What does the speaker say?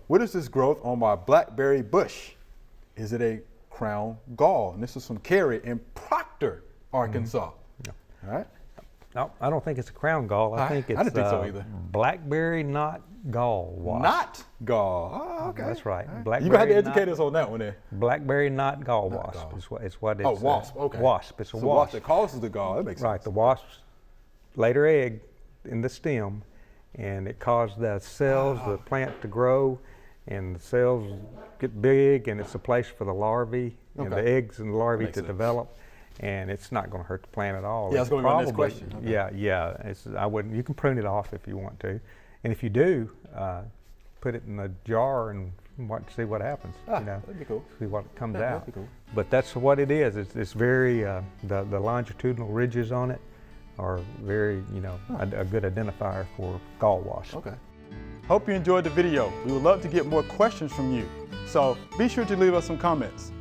what is this growth on my blackberry bush? Is it a crown gall? And this is from Carrie in Proctor, Arkansas. All right. No, I don't think it's a crown gall. I think it's I didn't think so either. blackberry knot gall wasp. Not gall. Oh, okay. That's right. All Blackberry You're going to have to educate us on that one there. Blackberry knot gall Not wasp gall. is what it's. Oh, wasp. Okay. Wasp. It's a so wasp. that causes the gall. That makes Right. sense. The wasps lay their egg in the stem, and it causes the cells, the plant to grow, and the cells get big, and it's a place for the larvae and the eggs and the larvae to develop. And it's not going to hurt the plant at all. Yeah, that's going to be my next question. Okay. Yeah. I wouldn't. You can prune it off if you want to, and if you do, put it in a jar and see what happens. That'd be cool. See what comes out. That'd be cool. But that's what it is. It's very the longitudinal ridges on it are very a good identifier for gall wasp. Okay. Hope you enjoyed the video. We would love to get more questions from you. So be sure to leave us some comments.